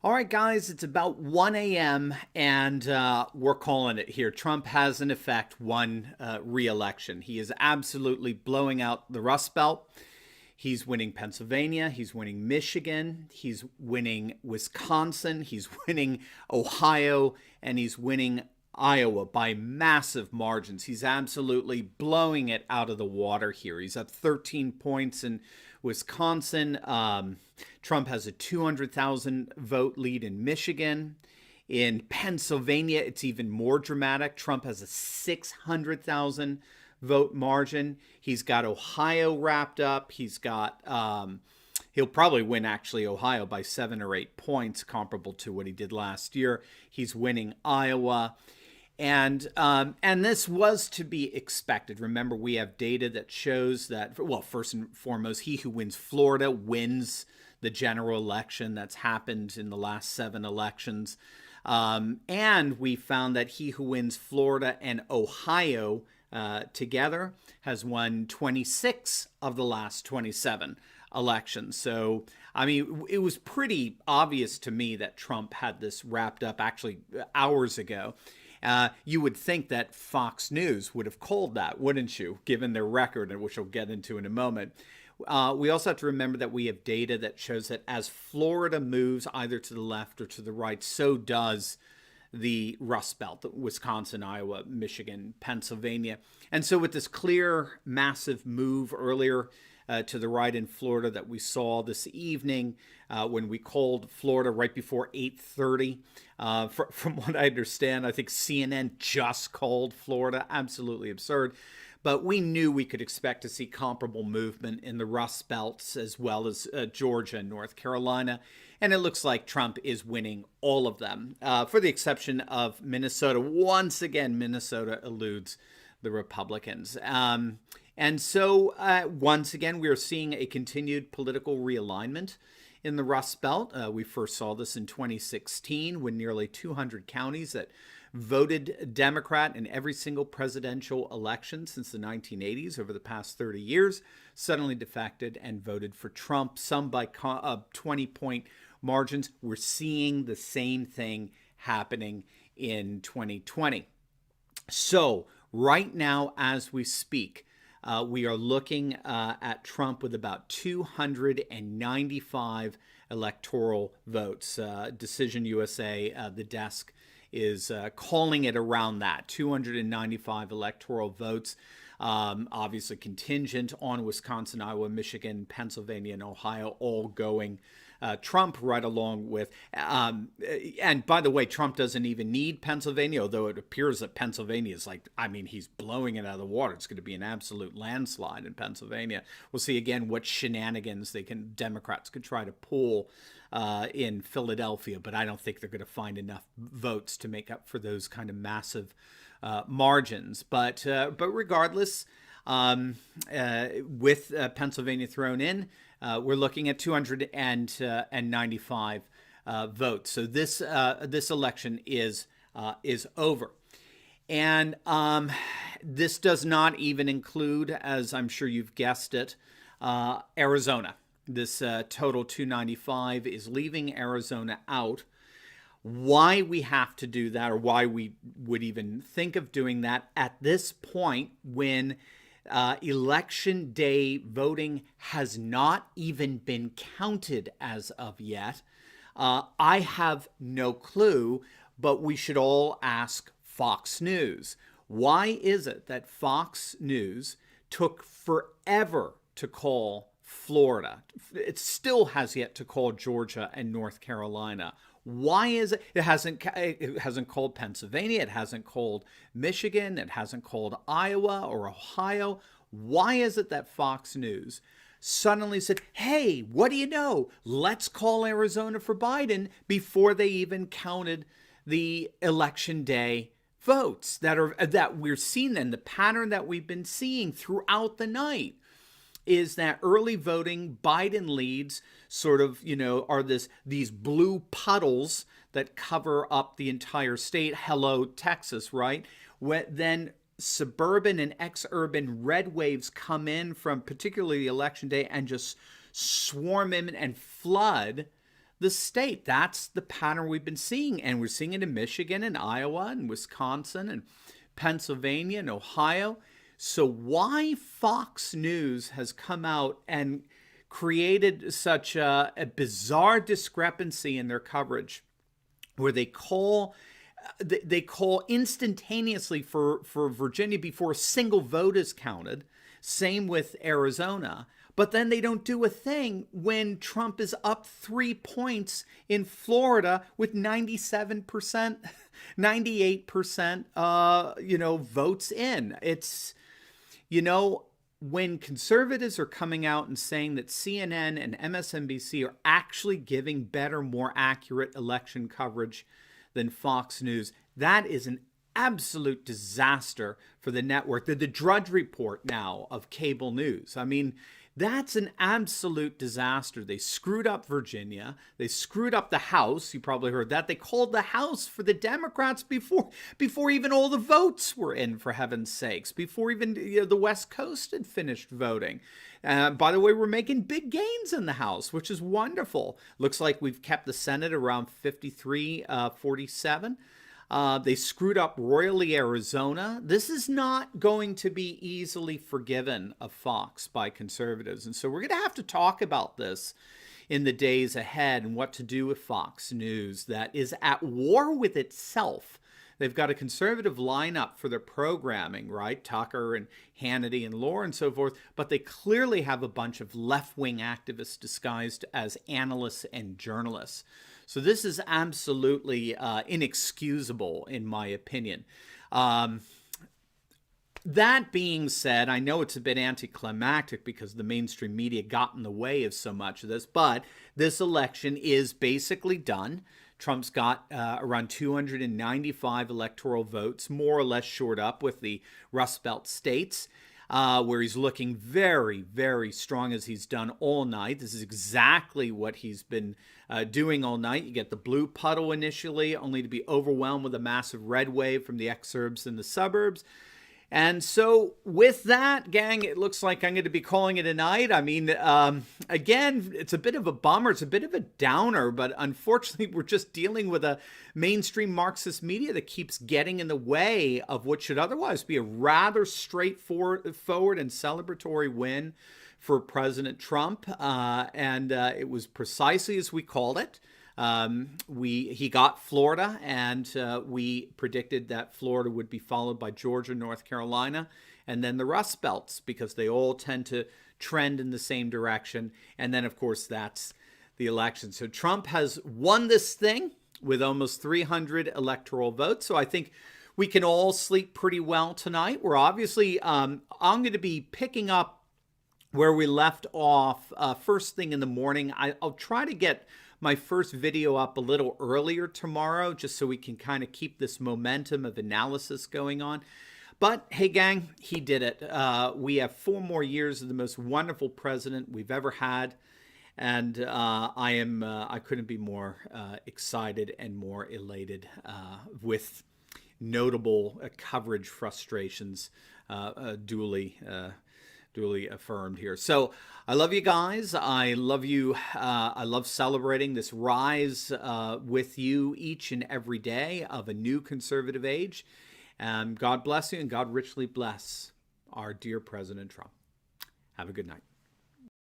All right, guys, it's about 1 a.m. and we're calling it here. Trump has, in effect, won re-election. He is absolutely blowing out the Rust Belt. He's winning Pennsylvania. He's winning Michigan. He's winning Wisconsin. He's winning Ohio. And he's winning Iowa by massive margins. He's absolutely blowing it out of the water here. He's up 13 points in Wisconsin. Trump has a 200,000 vote lead in Michigan. In Pennsylvania, it's even more dramatic. Trump has a 600,000 vote margin. He's got Ohio wrapped up. He'll probably win actually Ohio by 7 or 8 points, comparable to what he did last year. He's winning Iowa. And this was to be expected. Remember, we have data that shows that, well, first and foremost, he who wins Florida wins the general election that's happened in the last 7 elections. And we found that he who wins Florida and Ohio together has won 26 of the last 27 elections. So, I mean, it was pretty obvious to me that Trump had this wrapped up actually hours ago. You would think that Fox News would have called that, wouldn't you, given their record, which we'll get into in a moment. We also have to remember that we have data that shows that as Florida moves either to the left or to the right, so does the Rust Belt, Wisconsin, Iowa, Michigan, Pennsylvania. And so with this clear, massive move earlier to the right in Florida that we saw this evening when we called Florida right before 8:30. From what I understand, I think CNN just called Florida. Absolutely absurd. But we knew we could expect to see comparable movement in the Rust Belts as well as Georgia and North Carolina. And it looks like Trump is winning all of them, for the exception of Minnesota. Once again, Minnesota eludes the Republicans. And so, once again, we are seeing a continued political realignment in the Rust Belt. We first saw this in 2016 when nearly 200 counties that voted Democrat in every single presidential election since the 1980s over the past 30 years suddenly defected and voted for Trump, some by 20-point margins. We're seeing the same thing happening in 2020. So right now, as we speak, we are looking at Trump with about 295 electoral votes. Decision USA, the desk, is calling it around that, 295 electoral votes, obviously contingent on Wisconsin, Iowa, Michigan, Pennsylvania, and Ohio all going Trump right along with, and by the way, Trump doesn't even need Pennsylvania, although it appears that Pennsylvania is like, I mean, he's blowing it out of the water. It's going to be an absolute landslide in Pennsylvania. We'll see again what shenanigans Democrats could try to pull in Philadelphia, but I don't think they're going to find enough votes to make up for those kind of massive margins. But regardless, with Pennsylvania thrown in, we're looking at 295 votes. So this election is over, and this does not even include, as I'm sure you've guessed it, Arizona. This total 295 is leaving Arizona out. Why we have to do that, or why we would even think of doing that at this point when election day voting has not even been counted as of yet, I have no clue, but we should all ask Fox News. Why is it that Fox News took forever to call Florida? It still has yet to call Georgia and North Carolina. Why is it? It hasn't called Pennsylvania. It hasn't called Michigan. It hasn't called Iowa or Ohio. Why is it that Fox News suddenly said, hey, what do you know? Let's call Arizona for Biden before they even counted the election day votes that we're seeing? And the pattern that we've been seeing throughout the night is that early voting, Biden leads sort of, are these blue puddles that cover up the entire state. Hello, Texas, right? Then suburban and ex-urban red waves come in from particularly election day and just swarm in and flood the state. That's the pattern we've been seeing. And we're seeing it in Michigan and Iowa and Wisconsin and Pennsylvania and Ohio. So why Fox News has come out and created such a bizarre discrepancy in their coverage, where they call instantaneously for Virginia before a single vote is counted. Same with Arizona. But then they don't do a thing when Trump is up 3 points in Florida with 97%, 98%, votes in. It's, when conservatives are coming out and saying that CNN and MSNBC are actually giving better, more accurate election coverage than Fox News, that is an absolute disaster for the network. They're the Drudge Report now of cable news. I mean, that's an absolute disaster. They screwed up Virginia. They screwed up the House. You probably heard that. They called the House for the Democrats before even all the votes were in, for heaven's sakes, before even the West Coast had finished voting. By the way, we're making big gains in the House, which is wonderful. Looks like we've kept the Senate around 53-47. They screwed up royally Arizona. This is not going to be easily forgiven of Fox by conservatives. And so we're going to have to talk about this in the days ahead and what to do with Fox News that is at war with itself. They've got a conservative lineup for their programming, right? Tucker and Hannity and Laura and so forth. But they clearly have a bunch of left-wing activists disguised as analysts and journalists. So this is absolutely inexcusable, in my opinion. That being said, I know it's a bit anticlimactic because the mainstream media got in the way of so much of this, but this election is basically done. Trump's got around 295 electoral votes, more or less shored up with the Rust Belt states, where he's looking very, very strong, as he's done all night. This is exactly what he's been doing all night. You get the blue puddle initially, only to be overwhelmed with a massive red wave from the exurbs in the suburbs. And so with that, gang, it looks like I'm going to be calling it a night. I mean, again, it's a bit of a bummer. It's a bit of a downer, but unfortunately, we're just dealing with a mainstream Marxist media that keeps getting in the way of what should otherwise be a rather straightforward and celebratory win for President Trump. And it was precisely as we called it. He got Florida, and we predicted that Florida would be followed by Georgia, North Carolina, and then the Rust Belts, because they all tend to trend in the same direction. And then, of course, that's the election. So Trump has won this thing with almost 300 electoral votes. So I think we can all sleep pretty well tonight. We're obviously, I'm going to be picking up where we left off first thing in the morning. I'll try to get my first video up a little earlier tomorrow, just so we can kind of keep this momentum of analysis going on. But hey, gang, he did it. We have 4 more years of the most wonderful president we've ever had. And I couldn't be more excited and more elated with notable coverage frustrations duly affirmed here. So I love you guys. I love you. I love celebrating this rise with you each and every day of a new conservative age. God bless you, and God richly bless our dear President Trump. Have a good night.